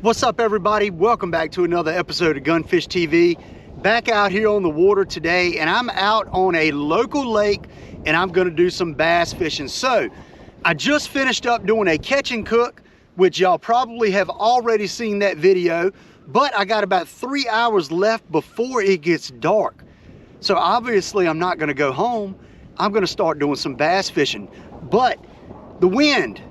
What's up, everybody? Welcome back to another episode of Gunfish TV. Back out here on the water today, and I'm out on a local lake and I'm gonna do some bass fishing. So I just finished up doing a catch and cook, which y'all probably have already seen that video, but I got about 3 hours left before it gets dark. So obviously I'm not gonna go home. I'm gonna start doing some bass fishing. But the wind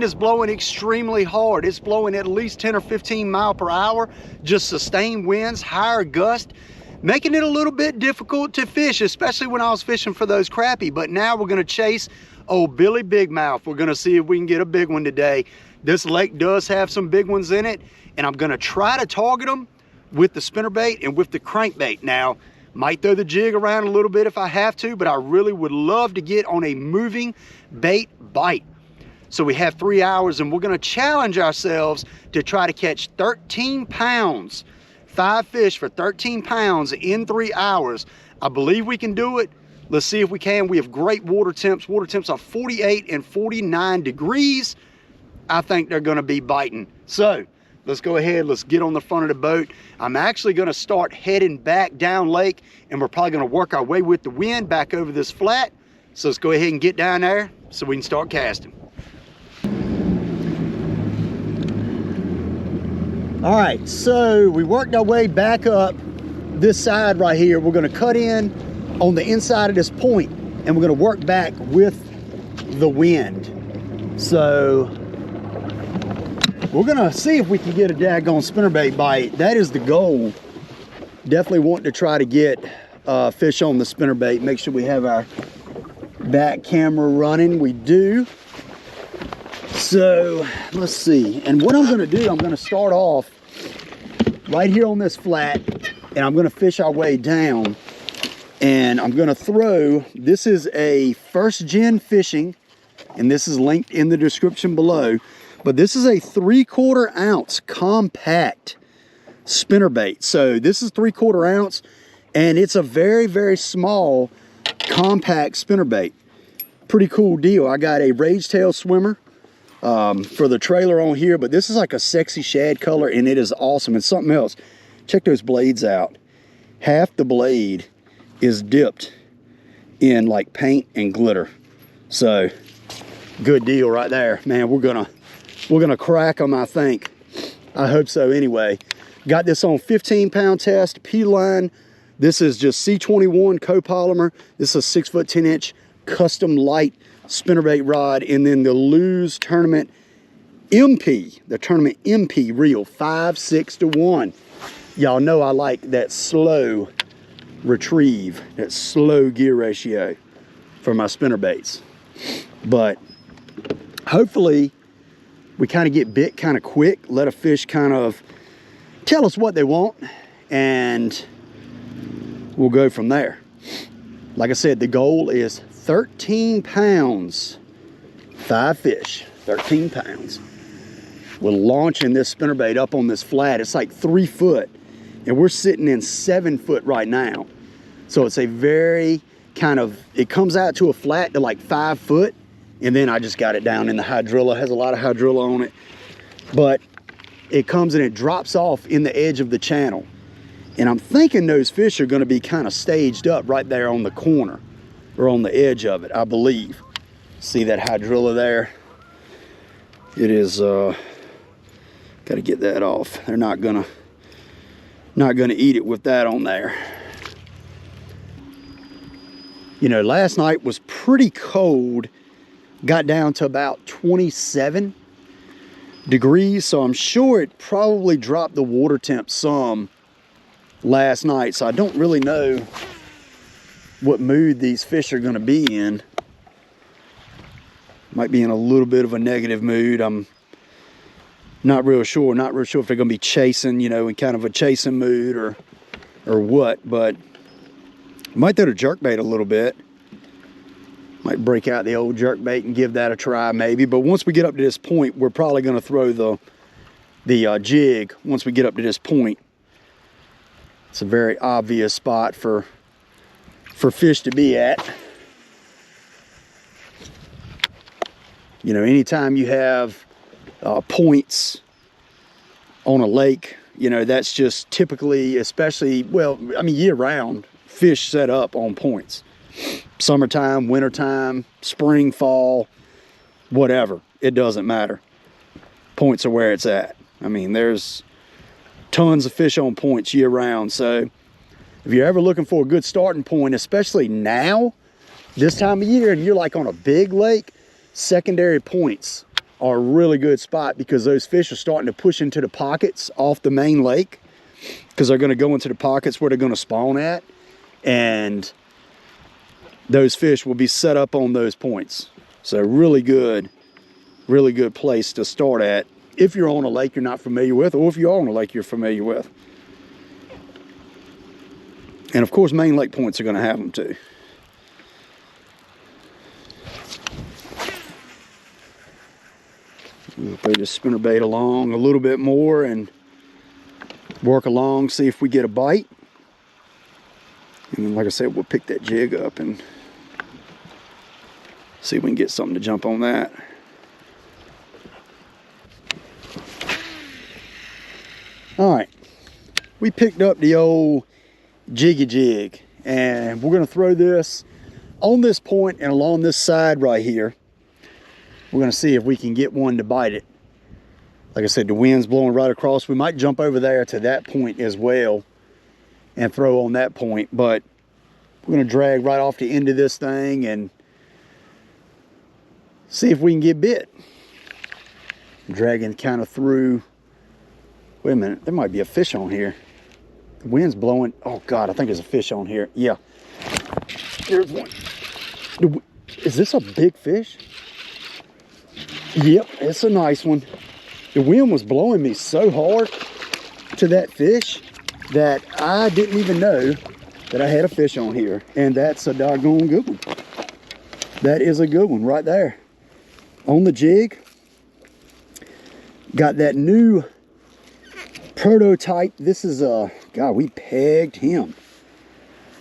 is blowing extremely hard. It's blowing at least 10 or 15 miles per hour, just sustained winds, higher gust, making it a little bit difficult to fish, especially when I was fishing for those crappie. But now we're gonna chase old Billy Big Mouth. We're gonna see if we can get a big one today. This lake does have some big ones in it, and I'm gonna try to target them with the spinnerbait and with the crankbait. Now, might throw the jig around a little bit if I have to, but I really would love to get on a moving bait bite. So we have 3 hours, and we're gonna challenge ourselves to try to catch 13 pounds, 5 fish for 13 pounds in 3 hours. I believe we can do it. Let's see if we can. We have great water temps. Water temps are 48 and 49 degrees. I think they're gonna be biting. So let's go ahead, let's get on the front of the boat. I'm actually gonna start heading back down lake, and we're probably gonna work our way with the wind back over this flat. So let's go ahead and get down there so we can start casting. All right, so we worked our way back up this side right here. We're gonna cut in on the inside of this point, and we're gonna work back with the wind. So we're gonna see if we can get a daggone spinnerbait bite. That is the goal. Definitely want to try to get fish on the spinnerbait. Make sure we have our back camera running. We do. So let's see, and what I'm gonna do, I'm gonna start off right here on this flat, and I'm gonna fish our way down, and I'm gonna throw, this is a first gen fishing, and this is linked in the description below, but this is a 3/4 ounce compact spinnerbait. So this is 3/4 ounce, and it's a very, very small compact spinnerbait. Pretty cool deal. I got a rage tail swimmer for the trailer on here, but this is like a sexy shad color, and it is awesome. And something else, check those blades out. Half the blade is dipped in like paint and glitter. So good deal right there, man. We're gonna crack them, I think. I hope so. Anyway, got this on 15-pound test P-line. This is just C21 copolymer. This is a 6' 10" custom light spinnerbait rod, and then the Lose Tournament MP, the Tournament MP reel, 5-6-1. Y'all know I like that slow retrieve, that slow gear ratio for my spinnerbaits. But hopefully we kind of get bit kind of quick, let a fish kind of tell us what they want, and we'll go from there. Like I said, the goal is 13 pounds, 5 fish, 13 pounds. We're launching this spinnerbait up on this flat. It's like 3 foot, and we're sitting in 7 foot right now. So it's a very kind of, it comes out to a flat to like 5 foot, and then I just got it down in the hydrilla. It has a lot of hydrilla on it, but it comes and it drops off in the edge of the channel. And I'm thinking those fish are gonna be kind of staged up right there on the corner, or on the edge of it, I believe. See that hydrilla there? It is, gotta get that off. They're not gonna eat it with that on there. You know, last night was pretty cold. Got down to about 27 degrees, so I'm sure it probably dropped the water temp some last night. So I don't really know what mood these fish are going to be in. Might be in a little bit of a negative mood. I'm not real sure if they're going to be chasing, you know, in kind of a chasing mood or what. But might throw the jerkbait a little bit. Might break out the old jerkbait and give that a try maybe. But once we get up to this point, we're probably going to throw the jig. Once we get up to this point, it's a very obvious spot for fish to be at. You know, anytime you have points on a lake, you know, that's just typically, especially, well, I mean, year round, fish set up on points. Summertime, wintertime, spring, fall, whatever, it doesn't matter. Points are where it's at. I mean, there's tons of fish on points year round. So if you're ever looking for a good starting point, especially now, this time of year, and you're like on a big lake, secondary points are a really good spot, because those fish are starting to push into the pockets off the main lake, because they're going to go into the pockets where they're going to spawn at, and those fish will be set up on those points. So really good place to start at if you're on a lake you're not familiar with, or if you are on a lake you're familiar with. And of course, main lake points are going to have them too. We'll throw this spinnerbait along a little bit more and work along, see if we get a bite. And then, like I said, we'll pick that jig up and see if we can get something to jump on that. All right, we picked up the old jiggy jig, and we're gonna throw this on this point and along this side right here. We're gonna see if we can get one to bite it. Like I said, the wind's blowing right across. We might jump over there to that point as well and throw on that point, but we're gonna drag right off the end of this thing and see if we can get bit. Dragging kind of through. Wait a minute, there might be a fish on here. The wind's blowing. Oh God, I think there's a fish on here. Yeah, there's one. Is this a big fish? Yep, it's a nice one. The wind was blowing me so hard to that fish that I didn't even know that I had a fish on here. And that's a doggone good one. That is a good one right there. On the jig. Got that new prototype. This is a, God, we pegged him.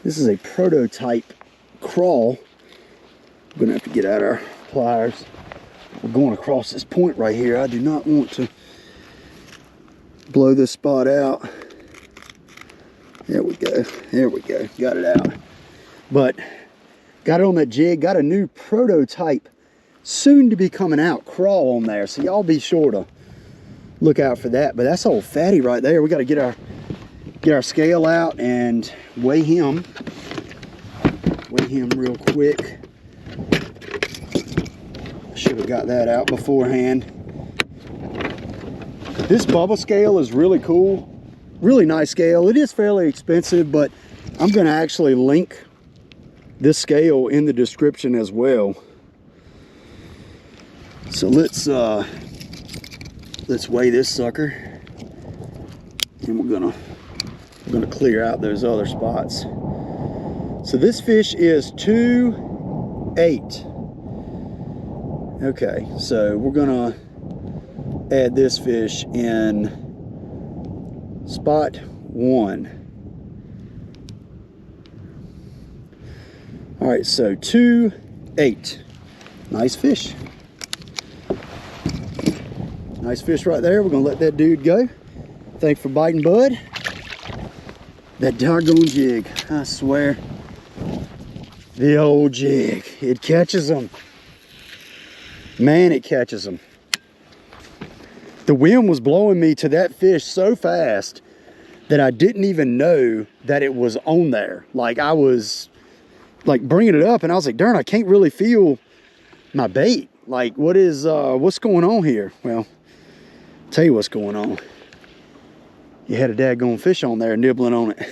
This is a prototype crawl. We're gonna have to get out our pliers. We're going across this point right here. I do not want to blow this spot out. There we go. There we go. Got it out. But got it on that jig. Got a new prototype soon to be coming out crawl on there. So y'all be sure to look out for that. But that's old fatty right there. We got to get our scale out and weigh him. Weigh him real quick. Should have got that out beforehand. This bubble scale is really cool. Really nice scale. It is fairly expensive, but I'm going to actually link this scale in the description as well. So let's weigh this sucker, and we're gonna clear out those other spots. So this fish is 2.8. Okay, so we're gonna add this fish in spot 1. All right, so 2.8. Nice fish. Nice fish right there. We're gonna let that dude go. Thanks for biting, bud. That doggone jig, I swear. The old jig, it catches them. Man, it catches them. The wind was blowing me to that fish so fast that I didn't even know that it was on there. Like, I was like bringing it up and I was like, darn, I can't really feel my bait. Like, what's going on here? Well, tell you what's going on. You had a daggone fish on there nibbling on it.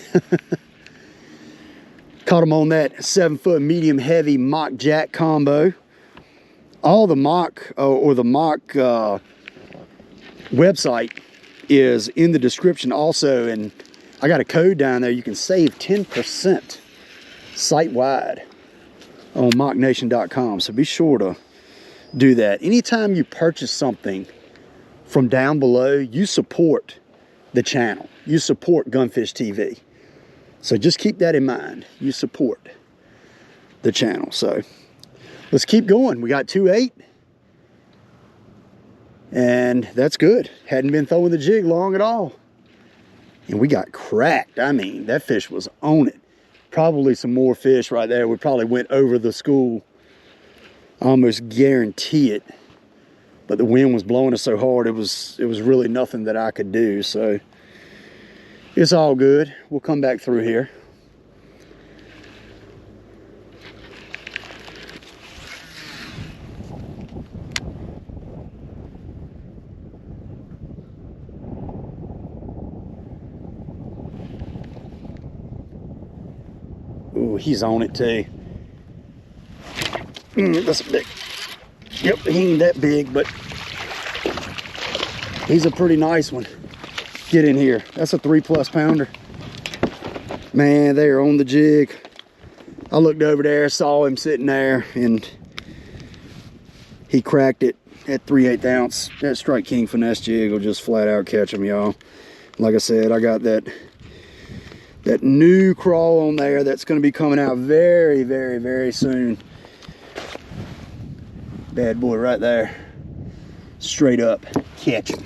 Caught him on that 7-foot medium heavy mock jack combo. All the mock the mock website is in the description also, and I got a code down there. You can save 10% site-wide on mocknation.com, so be sure to do that. Anytime you purchase something from down below, you support the channel. You support Gunfish TV. So just keep that in mind. You support the channel. So let's keep going. We got 2.8. And that's good. Hadn't been throwing the jig long at all. And we got cracked. I mean, that fish was on it. Probably some more fish right there. We probably went over the school. I almost guarantee it. But the wind was blowing us so hard, it was really nothing that I could do. So it's all good. We'll come back through here. Ooh, he's on it too. That's big. Yep, he ain't that big, but he's a pretty nice one. Get in here. That's a 3+ pounder. Man, they are on the jig. I looked over there, saw him sitting there, and he cracked it at 3/8 ounce. That Strike King finesse jig will just flat out catch him, y'all. Like I said, I got that new crawl on there that's going to be coming out very, very, very soon. Bad boy right there. Straight up catch him.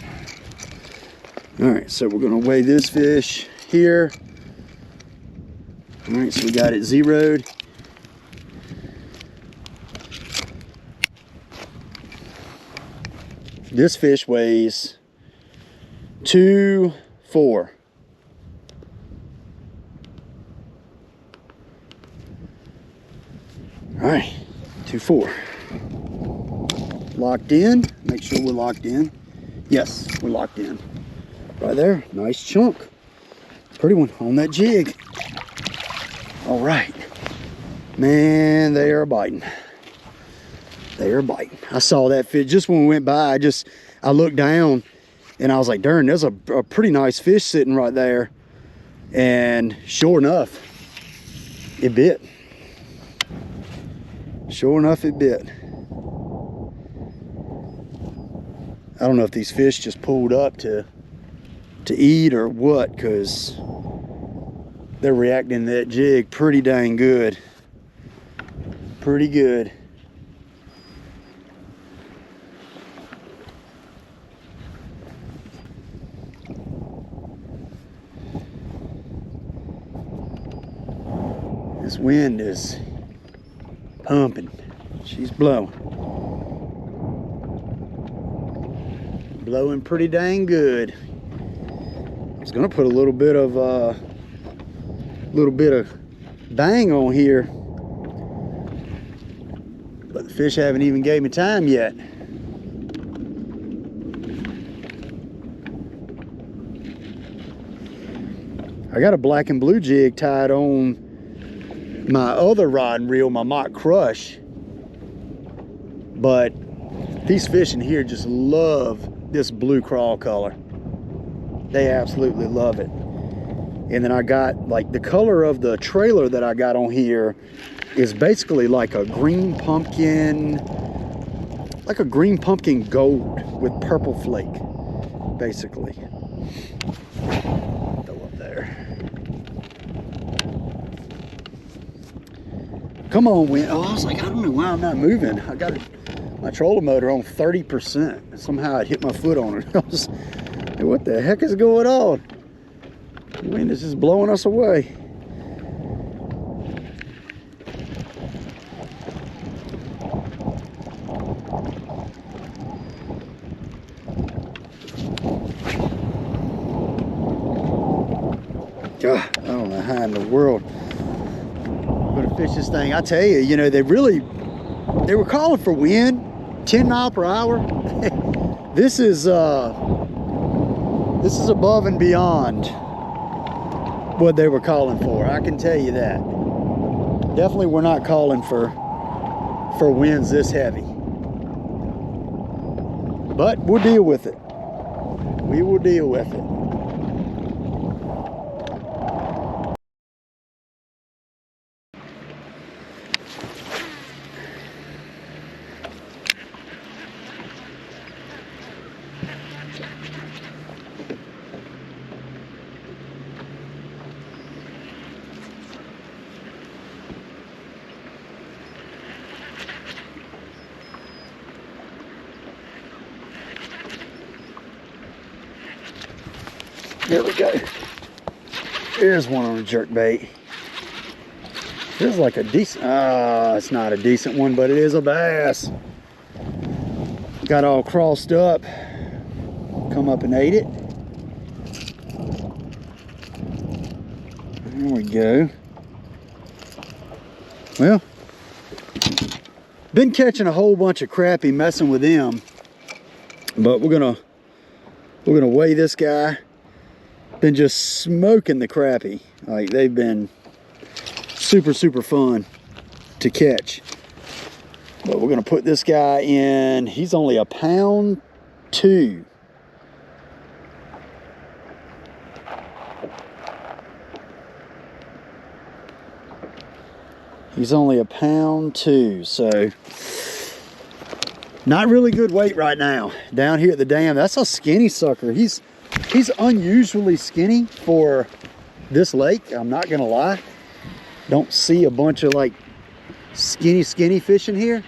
All right, so we're going to weigh this fish here. All right, so we got it zeroed. This fish weighs 2.4. All right, 2.4. Locked in. Make sure we're locked in. Yes, we're locked in. Right there, nice chunk. Pretty one on that jig. All right. Man, they are biting. They are biting. I saw that fish just when we went by. I looked down and I was like, darn, there's a pretty nice fish sitting right there. And sure enough, it bit. Sure enough, it bit. I don't know if these fish just pulled up to eat or what, because they're reacting to that jig pretty dang good. Pretty good. This wind is pumping. She's blowing. Blowing pretty dang good. I was gonna put a little bit of bang on here, but the fish haven't even gave me time yet. I got a black and blue jig tied on my other rod and reel, my Mock Crush, but these fish in here just love this blue crawl color. They absolutely love it. And then I got, like, the color of the trailer that I got on here is basically like a green pumpkin, gold with purple flake, basically. Throw up there. Come on, wind. Oh, I was like, I don't know why I'm not moving. I got my trolling motor on 30%. Somehow it hit my foot on it. I was like, what the heck is going on? The wind is just blowing us away. God, I don't know how in the world I'm gonna fish this thing. I tell you, you know, they were calling for wind, 10 miles per hour. This is above and beyond what they were calling for. I can tell you that. Definitely we're not calling for winds this heavy. But we'll deal with it. We will deal with it. There we go. There's one on a jerkbait. Feels like a decent, it's not a decent one, but it is a bass. Got all crossed up. Come up and ate it. There we go. Well, been catching a whole bunch of crappie messing with them, but we're gonna weigh this guy. Been just smoking the crappie. Like, they've been super fun to catch. But we're gonna put this guy in. He's only 1.2 pounds. He's only 1.2 pounds, so not really good weight right now. Down here at the dam, that's a skinny sucker. He's unusually skinny for this lake, I'm not gonna lie. Don't see a bunch of like skinny fish in here,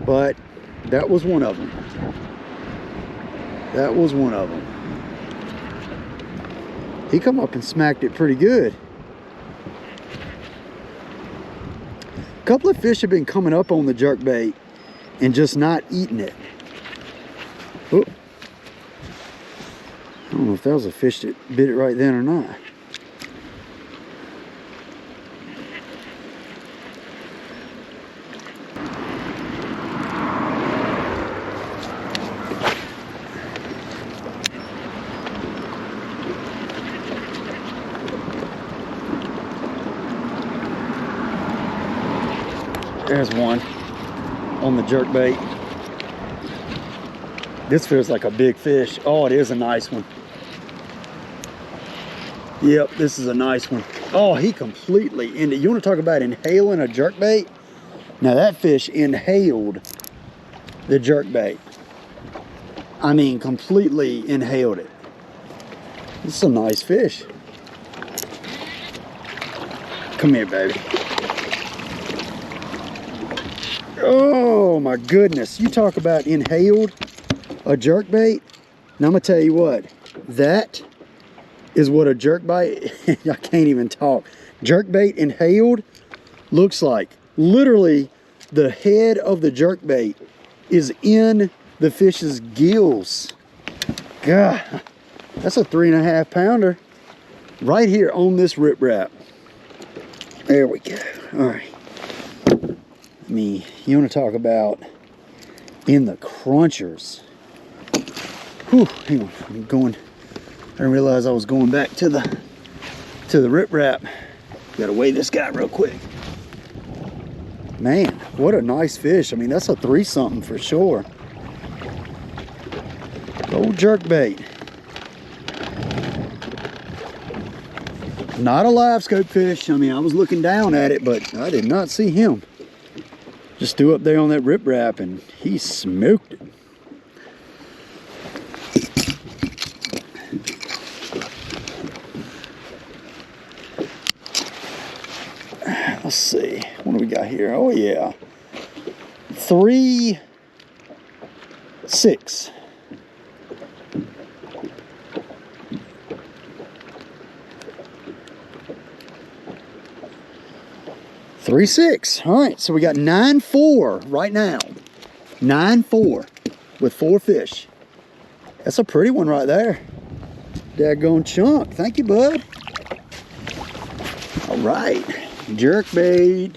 but that was one of them. That was one of them. He come up and smacked it pretty good. A couple of fish have been coming up on the jerkbait and just not eating it. Oh, I don't know if that was a fish that bit it right then or not. There's one on the jerkbait. This feels like a big fish. Oh, it is a nice one. Yep, this is a nice one. Oh, he completely ended. You want to talk about inhaling a jerkbait? Now that fish inhaled the jerkbait. I mean, completely inhaled it. This is a nice fish. Come here, baby. Oh my goodness, you talk about inhaled a jerkbait. Now I'm gonna tell you what, that is what a jerkbait, I can't even talk. Jerkbait inhaled looks like. Literally, the head of the jerkbait is in the fish's gills. God, that's a 3.5 pounder right here on this riprap. There we go. All right. You want to talk about in the crunchers. Whew, hang on, I'm going. I didn't realize I was going back to the riprap. Gotta weigh this guy real quick. Man, what a nice fish. I mean, that's a 3-something for sure. Old jerkbait. Not a live scope fish. I mean, I was looking down at it, but I did not see him. Just threw up there on that riprap and he smoked it. Let's see, what do we got here? Oh yeah, 3.6. 3.6. All right, so we got 9.4 right now. 9.4 with 4 fish. That's a pretty one right there. Daggone chunk. Thank you, bud. All right, jerkbait.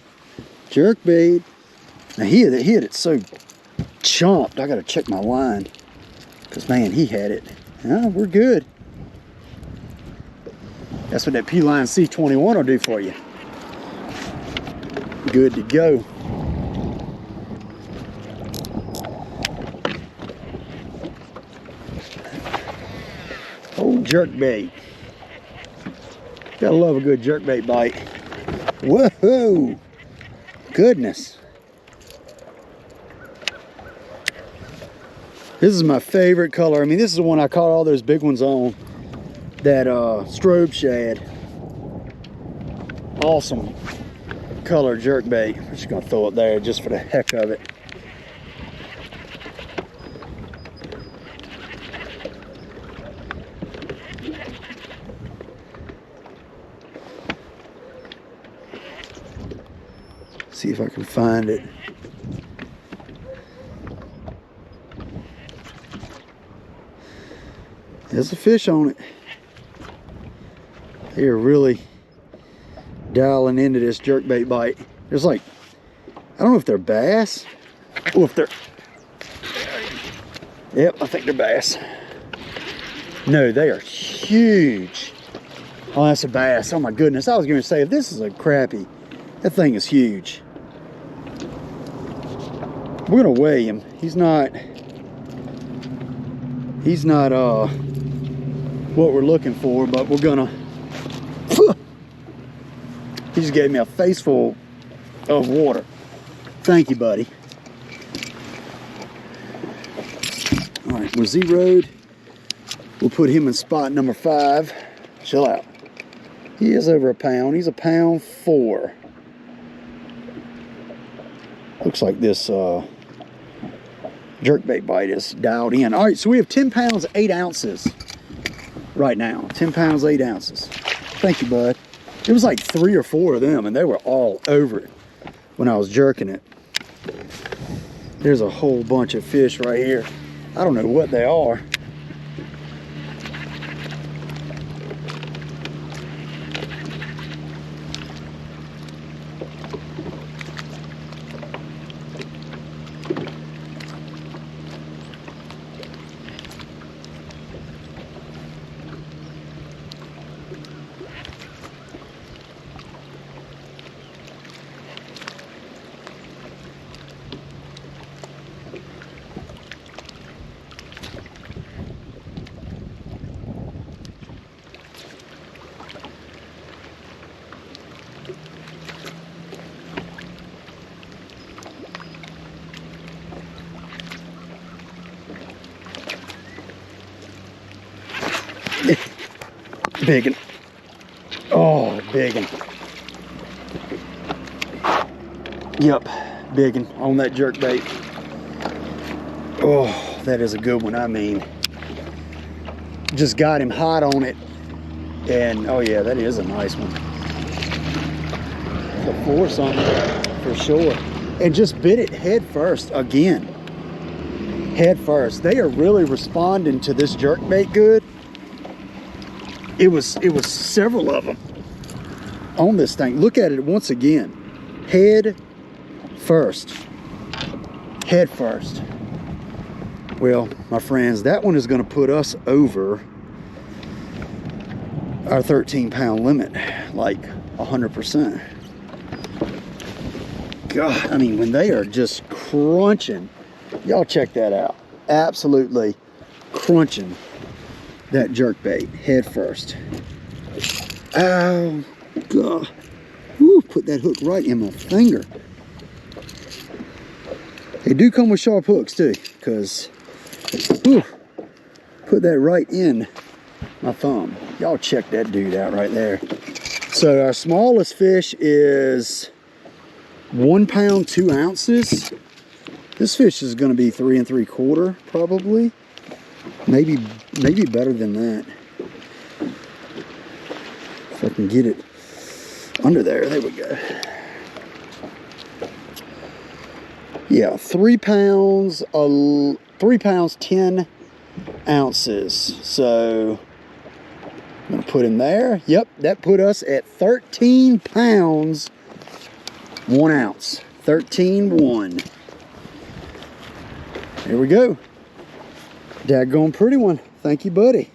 Jerkbait. Now he hit it so chomped. I gotta check my line, because man, he had it. Oh, we're good. That's what that P-Line C21 will do for you. Good to go. Old jerkbait. Gotta love a good jerkbait bite. Woohoo! Goodness. This is my favorite color. I mean, this is the one I caught all those big ones on. That strobe shad. Awesome color jerkbait. I'm just gonna throw it there just for the heck of it. See if I can find it. There's a fish on it. They're really dialing into this jerkbait bite. There's like, I don't know if they're bass or if they're, yep, I think they're bass. No, they are huge. Oh, that's a bass. Oh my goodness. I was going to say, if this is a crappie, that thing is huge. We're going to weigh him. He's not what we're looking for, but we're going to, he just gave me a face full of water. Thank you, buddy. All right, we're zeroed. We'll put him in spot number 5. Chill out. He is over a pound. He's a pound 4. Looks like this jerkbait bite is dialed in. All right, so we have 10 pounds, 8 ounces right now. 10 pounds, 8 ounces. Thank you, bud. It was like 3 or 4 of them, and they were all over it when I was jerking it. There's a whole bunch of fish right here. I don't know what they are. Biggin. Oh, biggin. Yep, biggin on that jerkbait. Oh, that is a good one. I mean, just got him hot on it. And oh yeah, that is a nice one. A 4 something for sure. And just bit it head first again. Head first. They are really responding to this jerkbait good. It was several of them on this thing. Look at it once again. Head first. Head first. Well, my friends, that one is going to put us over our 13-pound limit, like 100%. God, I mean, when they are just crunching, y'all check that out. Absolutely crunching that jerkbait head first. Oh, God. Woo, put that hook right in my finger. They do come with sharp hooks too, because put that right in my thumb. Y'all check that dude out right there. So our smallest fish is 1 pound 2 ounces. This fish is going to be 3 3/4 probably. Maybe better than that. If I can get it under there. There we go. Yeah, 3 pounds 10 ounces. So I'm gonna put him there. Yep, that put us at 13 pounds 1 ounce. 13.1. There we go. Daggone pretty one. Thank you, buddy.